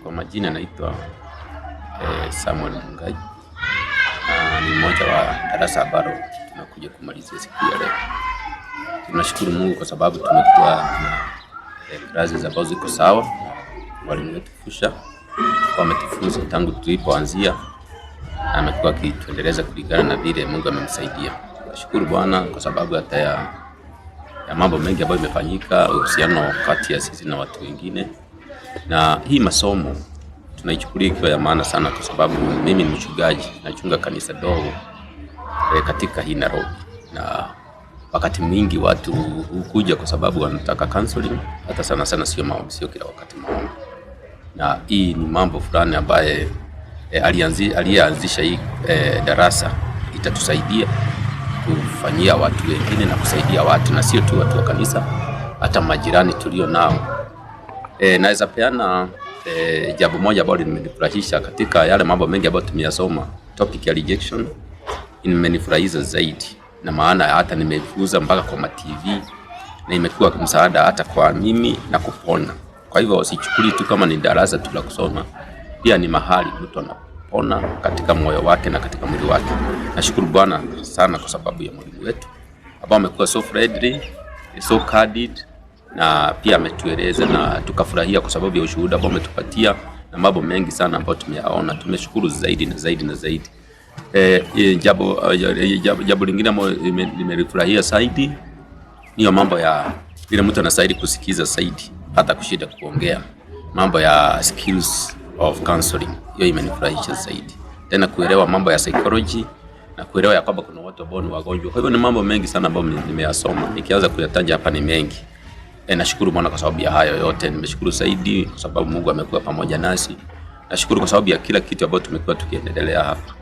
Kwa majina naitwa Samuel Mungai. Ni mmoja wa darasa ambalo tunakuja kumalizia siku ya leo. Tunashukuru Mungu kwa sababu tumekuwa na classes ambazo ziko sawa. Walimu wetu Fusha wametufunza tangu tulipoanzia, na amekuwa akituendeleza kulingana na vile Mungu amemsaidia. Nashukuru Bwana kwa sababu hata ya mambo mengi ambayo imefanyika, uhusiano kati ya sisi na watu wengine. Na hii masomo tunaichukulia ikiwa ya maana sana kwa sababu mimi ni mchungaji, nachunga kanisa dogo katika hii Nairobi. Na wakati mwingi watu hukuja kwa sababu wanataka counseling, hata sana sana sio maombi, sio kila wakati maombi. Na hii ni mambo fulani ambaye aliyeanzisha hii darasa itatusaidia kufanyia watu wengine na kusaidia watu, na sio tu watu wa kanisa, hata majirani tulio nao. Naweza peana jambo moja ambalo limenifurahisha katika yale mambo mengi ambayo tumeyasoma. Topic ya rejection imenifurahisha zaidi, na maana hata nimefuza mpaka kwa TV, na imekuwa msaada hata kwa mimi na kupona. Kwa hivyo usichukuli tu kama ni darasa tu la kusoma, pia ni mahali mtu anapona katika moyo wake na katika mwili wake. Nashukuru Bwana sana kwa sababu ya mwalimu wetu ambao amekuwa so friendly, so candid, na pia ametueleza na tukafurahia kwa sababu ya ushuhuda ambao ametupatia na mambo mengi sana ambayo tumeyaona. Tumeshukuru zaidi na zaidi na zaidi. Jambo lingine ambalo nimerifurahia zaidi ni mambo ya vile mtu anastahili kusikiza zaidi hata kushinda kuongea. Mambo ya skills of counseling, hiyo imenifurahisha zaidi. Tena kuelewa mambo ya psychology na kuelewa ya kwamba kuna watu ambao ni wagonjwa. Kwa hivyo ni mambo mengi sana ambayo nimeyasoma. Nikianza kuyataja hapa ni mengi. Nashukuru Bwana kwa sababu ya hayo yote. Nimeshukuru zaidi kwa sababu Mungu amekuwa pamoja nasi. Nashukuru kwa sababu ya kila kitu ambacho tumekuwa tukiendelea hapa.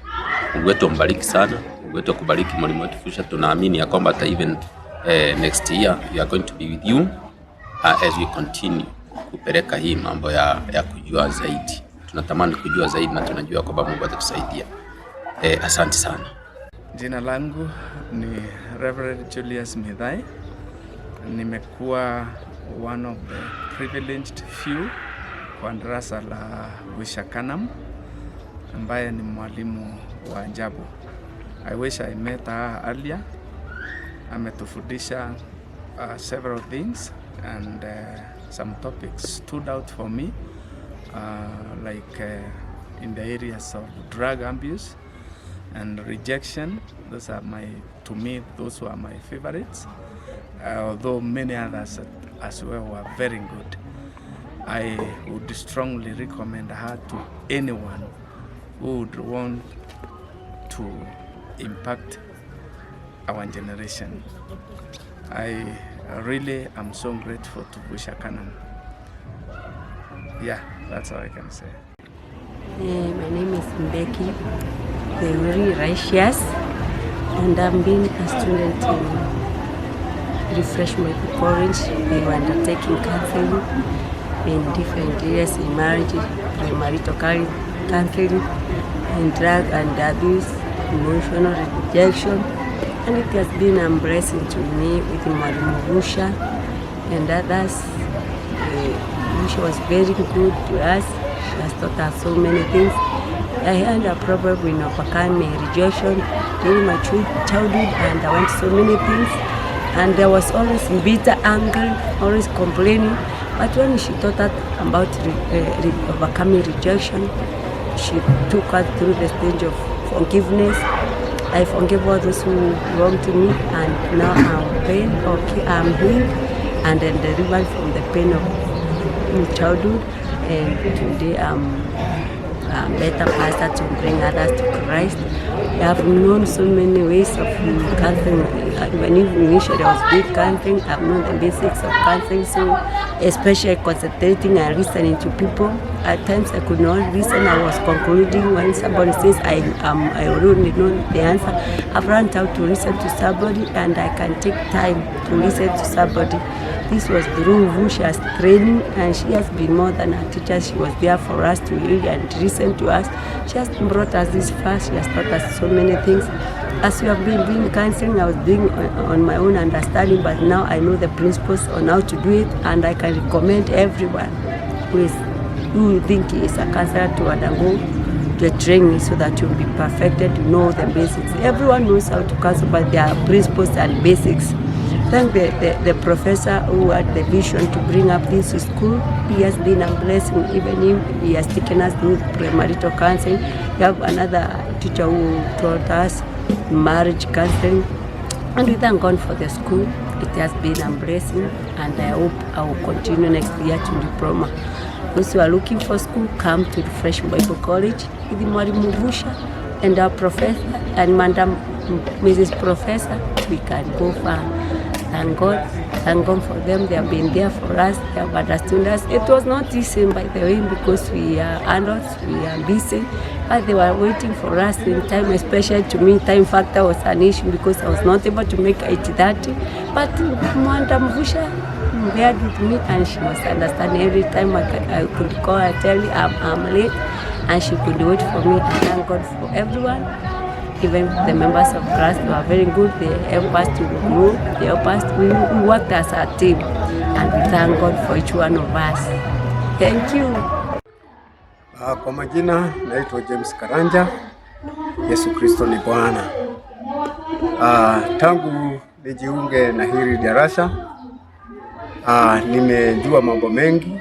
Mungu wetu ambariki sana. Mungu wetu akubariki mwalimu wetu Fusha. Tunaamini ya kwamba hata even next year we are going to be with you as we continue kupeleka hii mambo ya kujua zaidi. Tunatamani kujua zaidi na tunajua kwamba Mungu atatusaidia. Asante sana. Jina langu ni Reverend Julius Mithai. Nimekuwa one of the privileged few kwa darasa la Wishakanam, ambaye ni mwalimu wa ajabu. I wish I met her earlier. Ametufundisha several things, and some topics stood out for me, like in the areas of drug abuse and rejection. Those are those were my favorites. Although many others as well were very good. I would strongly recommend her to anyone who would want to impact our generation. I really am so grateful to Wishakanam. Yeah, that's all I can say. My name is Mbeki, the very righteous, and I'm being a student in Refresh My Courage. We were undertaking counseling in different areas, in marriage, premarital counseling, in drug and abuse, emotional rejection, and it has been a blessing to me with Mwalimu Fusha and others. Fusha was very good to us. She has taught us so many things. I had a problem in overcoming rejection during my childhood, and I went so many things. And there was always bitter anger, always complaining. But when she taught us about overcoming rejection, she took us through the stage of forgiveness. I forgave all those who wronged me, and now I'm healed and delivered from the pain of childhood. And today I'm a better pastor to bring others to Christ. I have known so many ways of counseling. When initially I was doing counseling, I've known the basics of counseling, so especially concentrating and listening to people. At times I could not listen. I was concluding when somebody says I already know the answer. I've learned how to listen to somebody, and I can take time to listen to somebody. This was through Fusha's training, and she has been more than a teacher. She was there for us to hear and listen to us. She has brought us this far. She has taught us so many things. As we have been doing counseling, I was doing on my own understanding, but now I know the principles on how to do it, and I can recommend everyone who is who think he is a counselor to undergo the training so that you'll be perfected to know the basics. Everyone knows how to counsel, but there are principles and basics. Thank the professor who had the vision to bring up this school. He has been a blessing. Even him, he has taken us through premarital counseling. We have another teacher who taught us marriage counseling. And we thank God for the school. It has been a blessing, and I hope I will continue next year to diploma. Those who are looking for school, come to Refresh Bible College with Mwalimu Vusha and our professor and Madam Mrs. Professor. We can go far. Thank God for them. They have been there for us. They have understood us. It was not easy, by the way, because we are adults, we are busy, but they were waiting for us in time, especially to me. Time factor was an issue because I was not able to make 8:30. But Madam Vusha beared with me, and she was understanding. Every time I could call her, tell her I'm late, and she could wait for me. And thank God for everyone. Even the members of class, they were very good. They helped us to grow. They helped us. We worked as a team, and we thank God for each one of us. Thank you. Kwa majina naitwa James Karanja. Yesu Kristo ni Bwana. Tangu nijiunge na hili darasa, nimejua mambo mengi.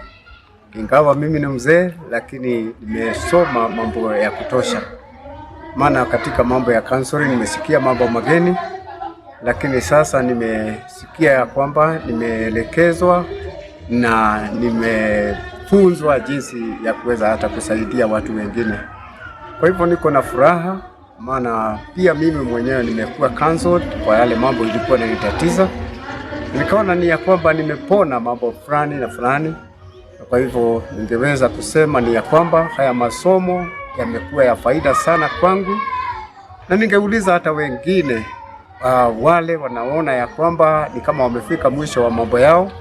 Ingawa mimi ni mzee, lakini nimesoma mambo ya kutosha. Maana katika mambo ya counseling nimesikia mambo mageni, lakini sasa nimesikia ya kwamba nimeelekezwa na nimefunzwa jinsi ya kuweza hata kusaidia watu wengine. Kwa hivyo niko na furaha, maana pia mimi mwenyewe nimekuwa counseled kwa yale mambo ilikuwa yananitatiza. Nikaona ni ya kwamba nimepona mambo fulani na fulani. Kwa hivyo ningeweza kusema ni ya kwamba haya masomo yamekuwa ya faida sana kwangu, na ningeuliza hata wengine wale wanaona ya kwamba ni kama wamefika mwisho wa mambo yao,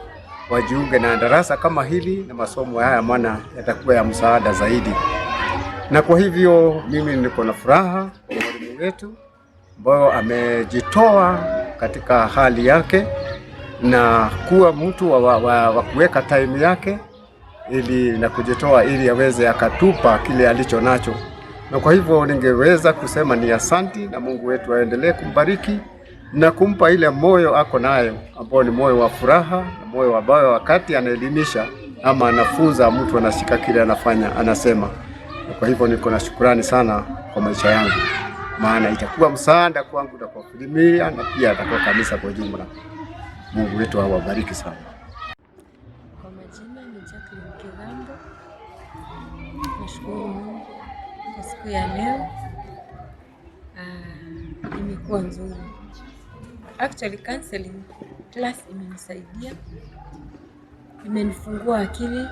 wajiunge na darasa kama hili na masomo haya, maana yatakuwa ya msaada zaidi. Na kwa hivyo mimi niko na furaha kwa mwalimu wetu ambaye amejitoa katika hali yake na kuwa mtu wa kuweka time yake ili na kujitoa ili aweze akatupa kile alicho nacho. Na kwa hivyo ningeweza kusema ni asanti, na Mungu wetu aendelee kumbariki na kumpa ile moyo ako nayo, ambao ni moyo wa furaha na moyo ambao wakati anaelimisha ama anafunza mtu anashika kile anafanya anasema. Na kwa hivyo niko na shukrani sana kwa maisha yangu, maana itakuwa msaada kwangu na kwa familia na pia atakuwa kanisa kwa jumla. Mungu wetu awabariki sana. Kwa majina ni Jacqueline Kigambo. Nashukuru Mungu kwa siku ya leo. Imekuwa nzuri. Actually counseling class imenisaidia, imenifungua akili.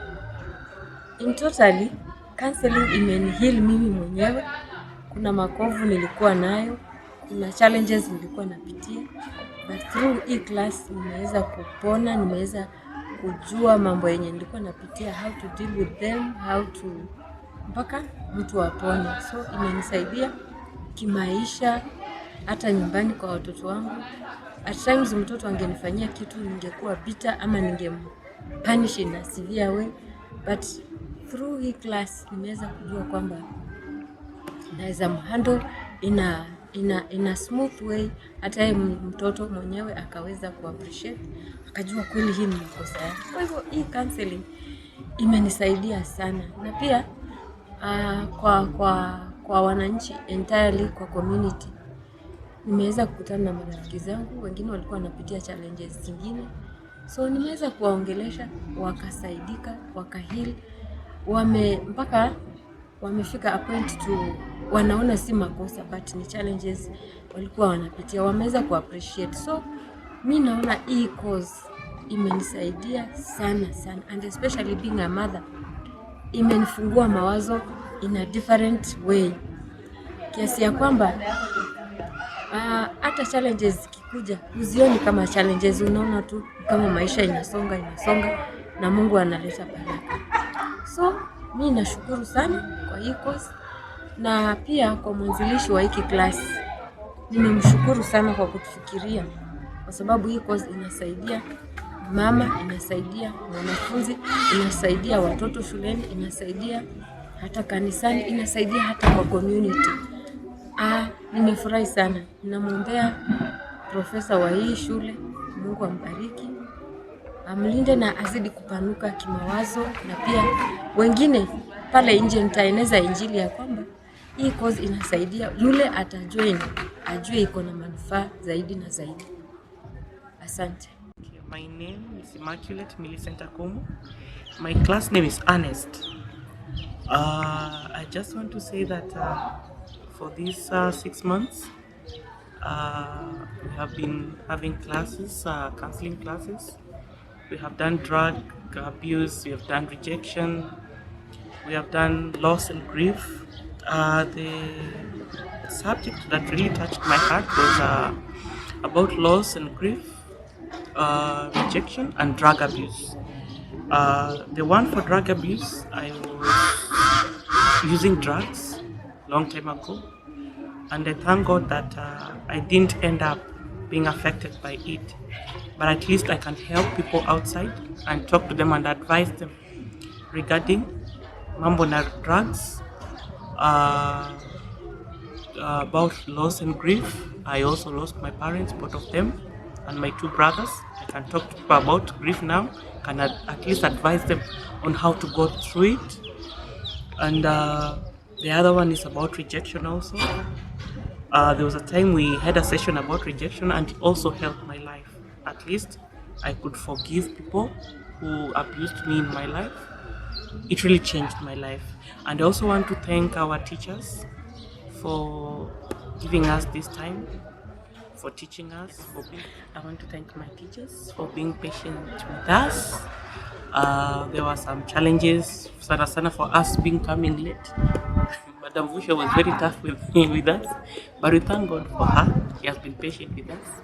In totally counseling imenihil mimi mwenyewe. Kuna makovu nilikuwa nayo, kuna challenges nilikuwa napitia, but through hii class nimeweza kupona, nimeweza kujua mambo yenye nilikuwa napitia, how to deal with them, how to mpaka mtu apone. So imenisaidia kimaisha, hata nyumbani kwa watoto wangu. At times mtoto angenifanyia kitu ningekuwa bitter ama ningempunish in a severe way, but through hii class nimeweza kujua kwamba naweza mhandle in a smooth way. Hata yeye mtoto mwenyewe akaweza kuappreciate, akajua kweli hii ni makosa yake. Kwa hivyo hii counseling imenisaidia sana, na pia kwa wananchi entirely, kwa community. Nimeweza kukutana na marafiki zangu, wengine walikuwa wanapitia challenges zingine, so nimeweza kuwaongelesha, wakasaidika, wakahili, mpaka wamefika a point to wanaona si makosa but ni challenges walikuwa wanapitia, wameweza kuappreciate. So mimi naona hii cause imenisaidia sana sana, and especially being a mother imenifungua mawazo in a different way, kiasi ya kwamba hata challenges zikikuja uzioni kama challenges, unaona tu kama maisha inasonga na Mungu analeta baraka. So mimi nashukuru sana kwa hii course, na pia kwa mwanzilishi wa hiki class nimemshukuru sana kwa kutufikiria, kwa sababu hii course inasaidia mama, inasaidia wanafunzi, inasaidia watoto shuleni, inasaidia hata kanisani, inasaidia hata kwa community. Nimefurahi sana. Ninamwombea profesa wa hii shule, Mungu ambariki, amlinde na azidi kupanuka kimawazo, na pia wengine pale nje nitaeneza injili ya kwamba hii course inasaidia, yule atajoin ajue iko na manufaa zaidi na zaidi. Asante. My name is Immaculate Millicent Akomo. My class name is Ernest. I just want to say that for these 6 months, we have been having classes, counseling classes. We have done drug abuse, we have done rejection, we have done loss and grief. The subject that really touched my heart was about loss and grief, rejection and drug abuse. The one for drug abuse, I was using drugs long time ago, and I thank God that I didn't end up being affected by it, but at least I can help people outside and talk to them and advise them regarding mambo na drugs, about loss and grief. I also lost my parents, both of them, and my 2 brothers. I can talk to people about grief now, can at least advise them on how to go through it. And the other one is about rejection also. There was a time we had a session about rejection, and it also helped my life. At least I could forgive people who abused me in my life. It really changed my life. And I also want to thank our teachers for giving us this time, for teaching us. I want to thank my teachers for being patient with us. There were some challenges, sana for us coming late. Madam Vusha was very tough with us, but we thank God for her. She has been patient with us,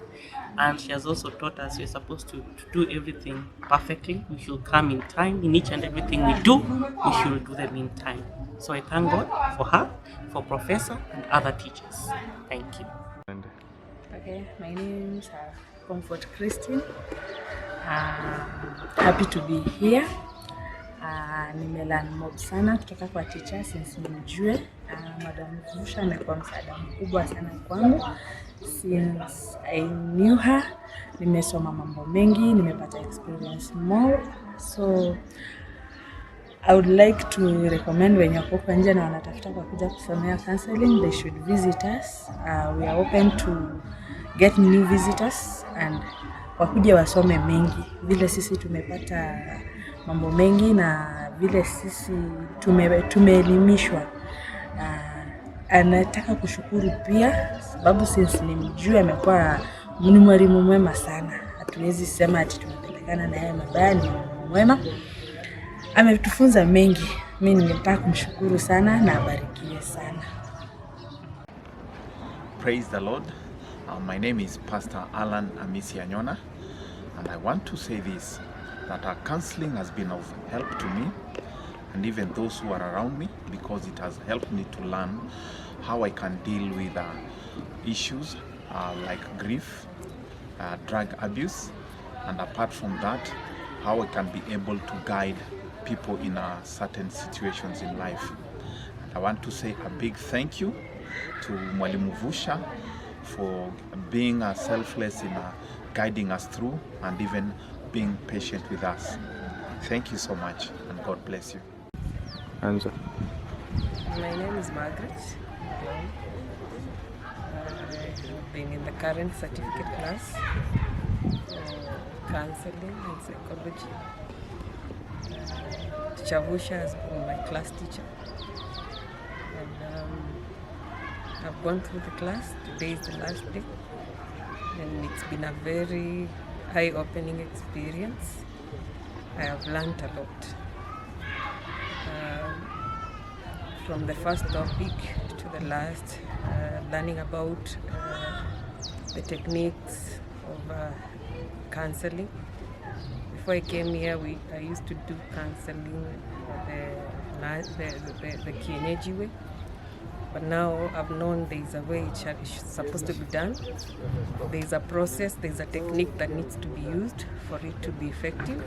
and she has also taught us we're supposed to do everything perfectly. We should come in time. In each and everything we do, we should do them in time. So I thank God for her, for Professor and other teachers. Thank you. Okay, my name is Comfort Christine. Happy to be here. Nimelearn mob sana kutoka kwa teacher since nimjue. Madam Vusha amekuwa msaada mkubwa sana kwangu since I knew her. Nimesoma mambo mengi, nimepata experience more. So I would like to recommend wenye wako kwa nje na wanatafuta kwa kuja kusomea counseling, they should visit us. We are open to get new visitors and wakuje wasome mengi. Vile sisi tumepata mambo mengi na vile sisi tumeelimishwa. Anataka kushukuru pia sababu since nimjue amekuwa mwalimu mwema sana. Hatuwezi sema ati tunapelekana na yeye mabaya, ni mwema. Ametufunza mengi. Mimi nimetaka kumshukuru sana na abarikiwe sana. Praise the Lord. My name is Pastor Alan Amisi Anyona, and I want to say this, that our counseling has been of help to me and even those who are around me, because it has helped me to learn how I can deal with issues like grief, drug abuse, and apart from that, how I can be able to guide people in certain situations in life. And I want to say a big thank you to Mwalimu Vusha for being selfless in guiding us through and even being patient with us. Thank you so much, and God bless you. Answer. My name is Margaret. I've been in the current certificate class, counseling and psychology. Teacher Vusha has been my class teacher. And I've gone through the class. Today is the last day. And it's been a very eye-opening experience. I have learned a lot. From the first topic to the last, learning about the techniques of counseling. Before I came here, I used to do counseling the kienyeji way, but now I've known there is a way it's supposed to be done. There is a process, there is a technique that needs to be used for it to be effective.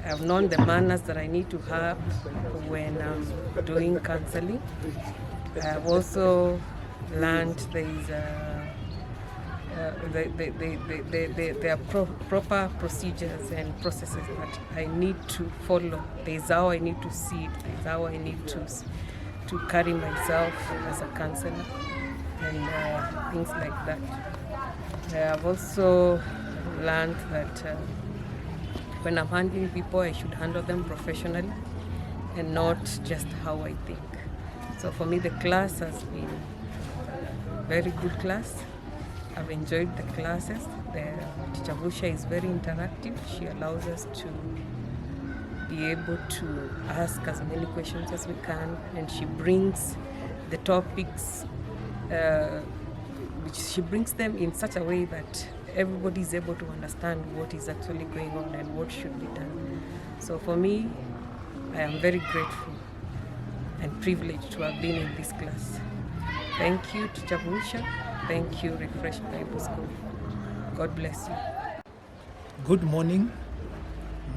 I've known the manners that I need to have when I'm doing counseling. I've also learned there is there are proper procedures and processes that I need to follow. There's how I need to see it. There's how I need to carry myself as a counselor and things like that. I've also learned that when I'm handling people, I should handle them professionally and not just how I think. So for me, the class has been a very good class. I've enjoyed the classes. Teacher Vusha is very interactive. She allows us to be able to ask as many questions as we can, and she brings the topics, she brings them in such a way that everybody is able to understand what is actually going on and what should be done. So for me, I am very grateful and privileged to have been in this class. Thank you, Teacher Vusha. Thank you, Refresh Bible School. God bless you. Good morning.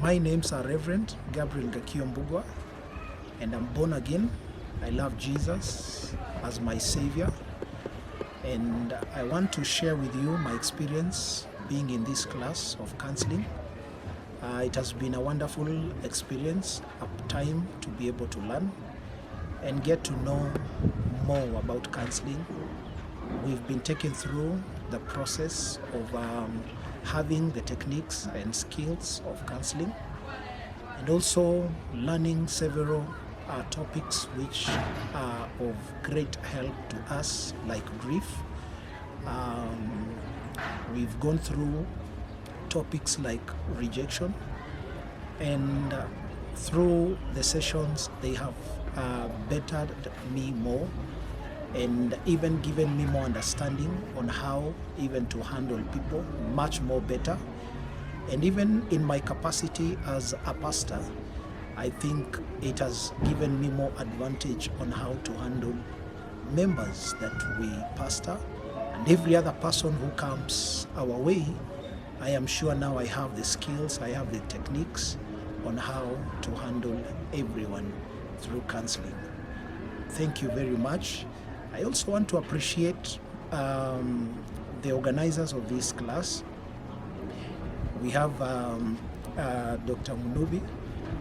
My name's Reverend Gabriel Gakio Mbugwa, and I'm born again. I love Jesus as my Savior, and I want to share with you my experience being in this class of counseling. It has been a wonderful experience, a time to be able to learn and get to know more about counseling. We've been taken through the process of having the techniques and skills of counseling, and also learning several topics which are of great help to us, like grief. We've gone through topics like rejection, and through the sessions they have bettered me more and even given me more understanding on how even to handle people much more better. And even in my capacity as a pastor, I think it has given me more advantage on how to handle members that we pastor and every other person who comes our way. I am sure now I have the skills, I have the techniques on how to handle everyone through counseling. Thank you very much. I also want to appreciate the organizers of this class. We have Dr. Munubi.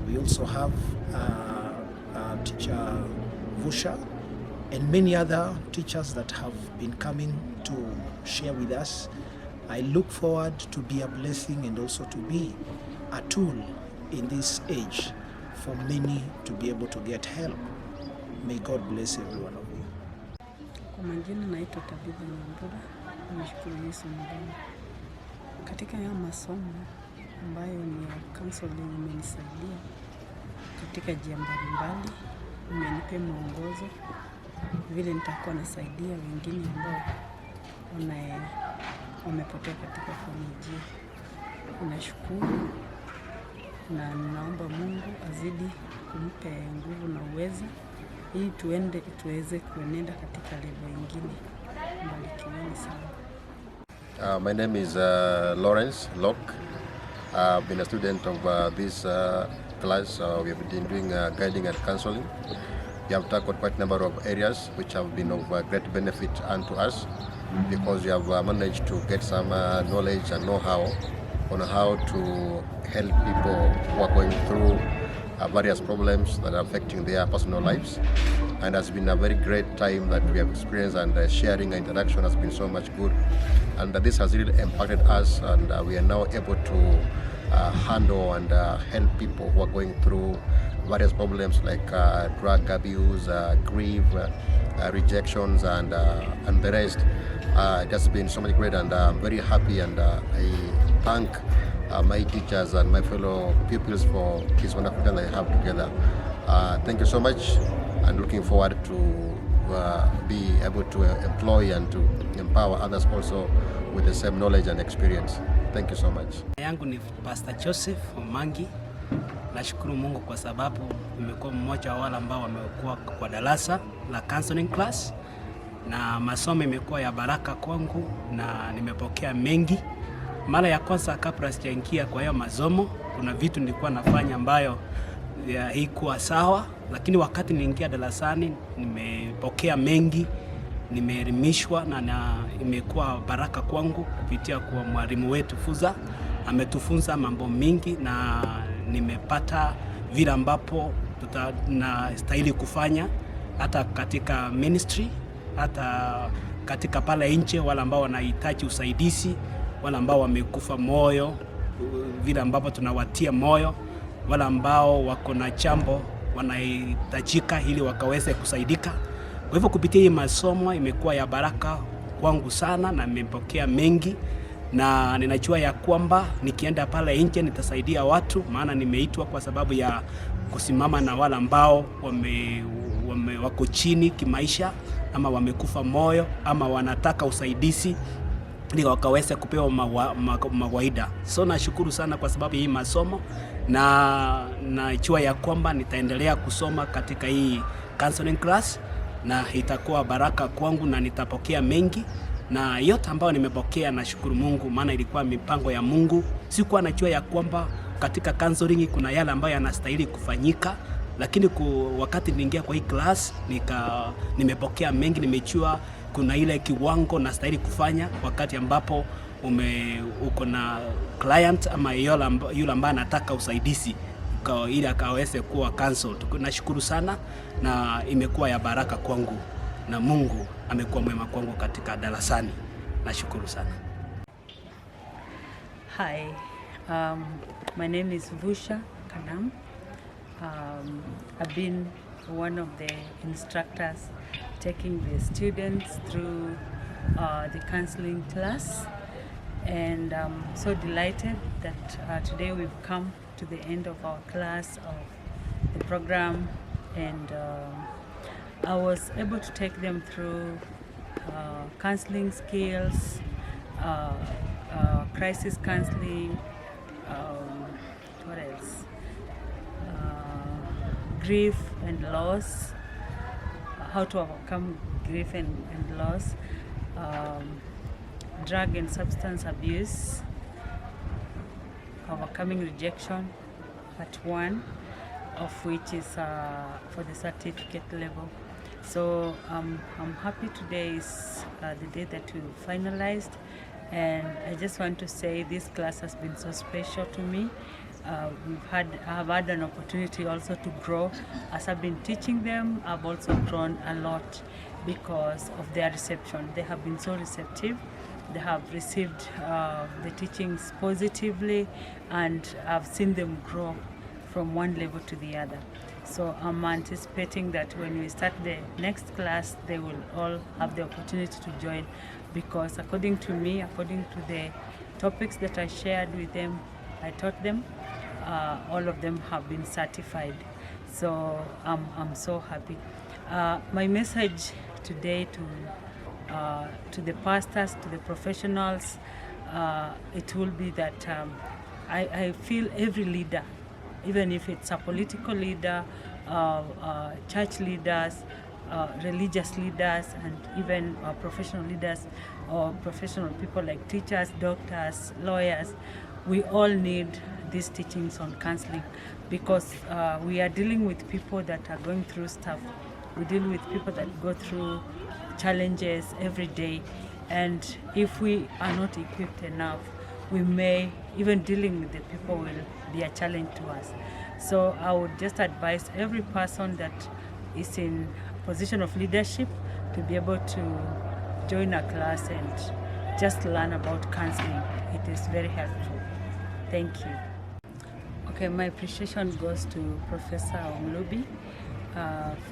We also have Teacher Vusha and many other teachers that have been coming to share with us. I look forward to be a blessing and also to be a tool in this age for many to be able to get help. May God bless every one of you. Kwa majina naitwa Tabitha Nyambura. Nashukuru Yesu Mungu. Katika ya masomo ambayo ni ya counseling imenisaidia katika njia mbalimbali, imenipa mwongozo vile nitakuwa nasaidia wengine ambao wamepotea katika familia. Nashukuru na naomba Mungu azidi kumpe nguvu na uwezo ili tuweze kuenenda katika level nyingine. Mbarikiweni sana. My name is Lawrence Locke. I've been a student of this class. We have been doing guiding and counseling. We have tackled quite a number of areas which have been of great benefit unto us, because we have managed to get some knowledge and know-how on how to help people who are going through various problems that are affecting their personal lives. And it's been a very great time that we have experienced, and sharing and interaction has been so much good. And this has really impacted us, and we are now able to handle and help people who are going through various problems like drug abuse, grief, rejections, and the rest. It has been so much great, and I'm very happy, and I thank my teachers and my fellow pupils for this wonderful time that I have together. Thank you so much, and looking forward to be able to employ and to empower others also with the same knowledge and experience. Thank you so much. Yangu ni Pastor Joseph Omangi. Nashukuru Mungu kwa sababu nimekuwa mmoja wa wale ambao wamekuwa kwa darasa la counseling class, na masomo imekuwa ya baraka kwangu na nimepokea mengi. Mara ya kwanza kabla sijaingia kwa hiyo masomo, kuna vitu nilikuwa nafanya ambayo haikuwa sawa, lakini wakati niingia darasani nimepokea mengi, nimeelimishwa na imekuwa baraka kwangu kupitia kwa mwalimu wetu Fuza. Ametufunza mambo mingi na nimepata vile ambapo tunastahili kufanya hata katika ministry, hata katika pale nje, wale ambao wanahitaji usaidizi, wale ambao wamekufa moyo, vile ambapo tunawatia moyo, wale ambao wako na jambo wanahitajika ili wakaweze kusaidika. Kwa hivyo kupitia hii masomo imekuwa ya baraka kwangu sana na nimepokea mengi, na ninajua ya kwamba nikienda pale nje nitasaidia watu, maana nimeitwa kwa sababu ya kusimama na wale ambao wako chini kimaisha, ama wamekufa moyo, ama wanataka usaidizi ili wakaweze kupewa mawaida. So nashukuru sana kwa sababu hii masomo, na najua ya kwamba nitaendelea kusoma katika hii counseling class na itakuwa baraka kwangu na nitapokea mengi, na yote ambayo nimepokea nashukuru Mungu, maana ilikuwa mipango ya Mungu. Sikuwa najua ya kwamba katika counseling kuna yale ambayo yanastahili kufanyika, lakini wakati niingia kwa hii class nimepokea mengi, nimejua kuna ile kiwango nastahili kufanya wakati ambapo uko na client ama yule ambaye anataka usaidizi ili akaweze kuwa cancelled. Nashukuru sana na imekuwa ya baraka kwangu, na Mungu amekuwa mwema kwangu katika darasani. Nashukuru sana. Hi, my name is Vusha Kanam. I've been one of the instructors taking the students through the counseling class, and I'm so delighted that today we've come to the end of our class of the program, and I was able to take them through counseling skills, crisis counseling, what else? Grief and loss, how to overcome grief and loss, drug and substance abuse, overcoming rejection, part 1 of which is for the certificate level. So I'm happy today is the day that we finalized, and I just want to say this class has been so special to me. I have had an opportunity also to grow. As I've been teaching them, I've also grown a lot because of their reception. They have been so receptive. They have received the teachings positively, and I've seen them grow from one level to the other. So I'm anticipating that when we start the next class, they will all have the opportunity to join, because according to me, according to the topics that I shared with them, I taught them, all of them have been certified. So I'm so happy. My message today to the pastors, to the professionals, it will be that I feel every leader, even if it's a political leader, church leaders, religious leaders, and even professional leaders or professional people like teachers, doctors, lawyers, we all need these teachings on counseling, because we are dealing with people that are going through stuff. We deal with people that go through challenges every day, and if we are not equipped enough, we may, even dealing with the people will be a challenge to us. So I would just advise every person that is in position of leadership to be able to join a class and just learn about counseling. It is very helpful. Thank you. Okay, my appreciation goes to Professor Omlubi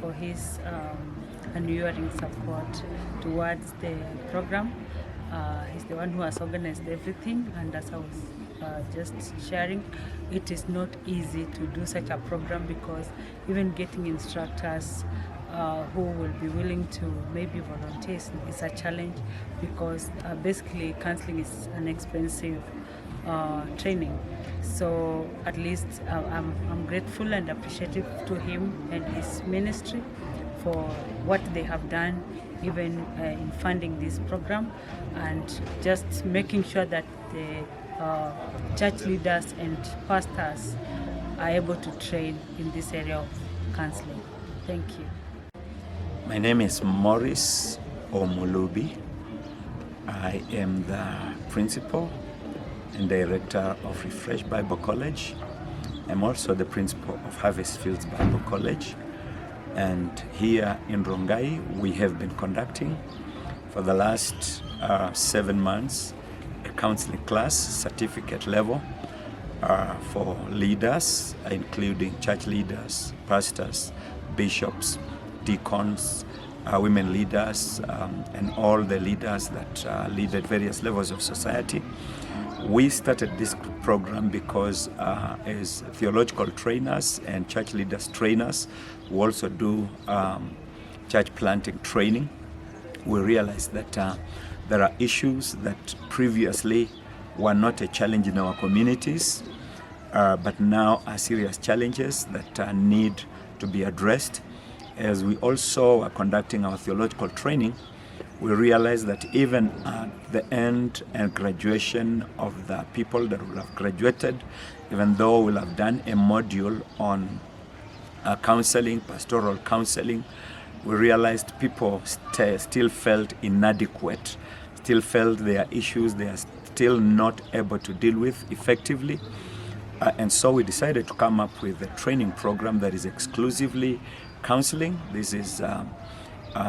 for his unwavering support towards the program. He's the one who has organized everything, and as I was just sharing, it is not easy to do such a program, because even getting instructors who will be willing to maybe volunteer is a challenge, because basically counseling is an expensive training. So at least I'm grateful and appreciative to him and his ministry for what they have done, even in funding this program, and just making sure that the church leaders and pastors are able to train in this area of counseling. Thank you. My name is Morris Omulubi. I am the principal and director of Refresh Bible College. I'm also the principal of Harvest Fields Bible College. And here in Rongai, we have been conducting for the last 7 months a counseling class, certificate level, for leaders, including church leaders, pastors, bishops, deacons, women leaders, and all the leaders that lead at various levels of society. We started this program because as theological trainers and church leaders trainers, we also do church planting training. We realized that there are issues that previously were not a challenge in our communities, but now are serious challenges that need to be addressed. As we also are conducting our theological training, we realize that even at the end and graduation of the people that will have graduated, even though we'll have done a module on counseling, pastoral counseling, we realized people still felt inadequate, still felt their issues they are still not able to deal with effectively. And so we decided to come up with a training program that is exclusively counseling. This is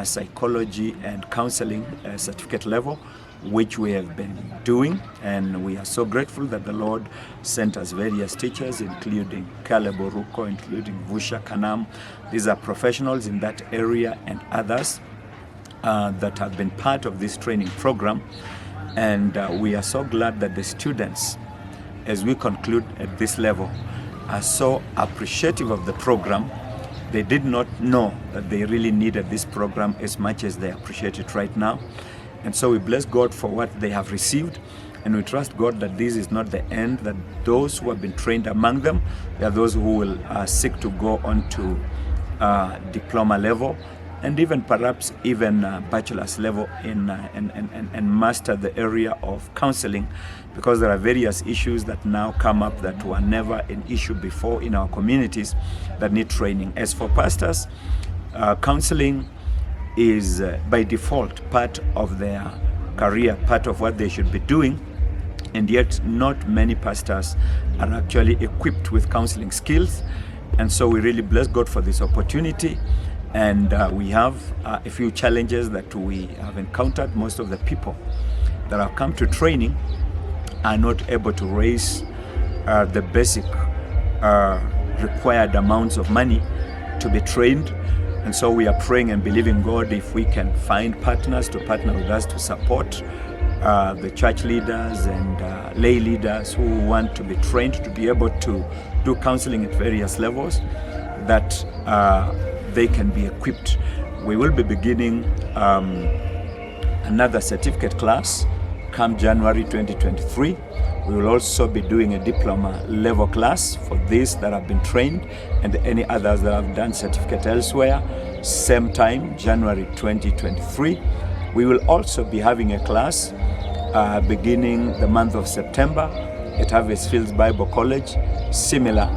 psychology and counseling certificate level, which we have been doing, and we are so grateful that the Lord sent us various teachers, including Caleb Oruko, including Vusha Kanam. These are professionals in that area and others that have been part of this training program, and we are so glad that the students, as we conclude at this level, are so appreciative of the program. They did not know that they really needed this program as much as they appreciate it right now. And so we bless God for what they have received, and we trust God that this is not the end, that those who have been trained among them, they are those who will seek to go on to diploma level, and even perhaps even bachelor's level and master the area of counseling, because there are various issues that now come up that were never an issue before in our communities that need training. As for pastors, counseling is by default part of their career, part of what they should be doing, and yet not many pastors are actually equipped with counseling skills. And so we really bless God for this opportunity. And we have a few challenges that we have encountered. Most of the people that have come to training are not able to raise the basic required amounts of money to be trained. And so we are praying and believing God if we can find partners to partner with us to support the church leaders and lay leaders who want to be trained to be able to do counseling at various levels, that they can be equipped. We will be beginning another certificate class come January 2023. We will also be doing a diploma level class for these that have been trained and any others that have done certificate elsewhere. Same time, January 2023. We will also be having a class beginning the month of September at Harvest Fields Bible College, similar.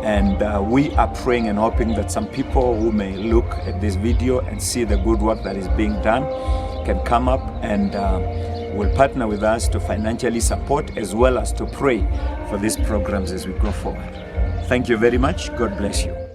And we are praying and hoping that some people who may look at this video and see the good work that is being done can come up and will partner with us to financially support as well as to pray for these programs as we go forward. Thank you very much. God bless you.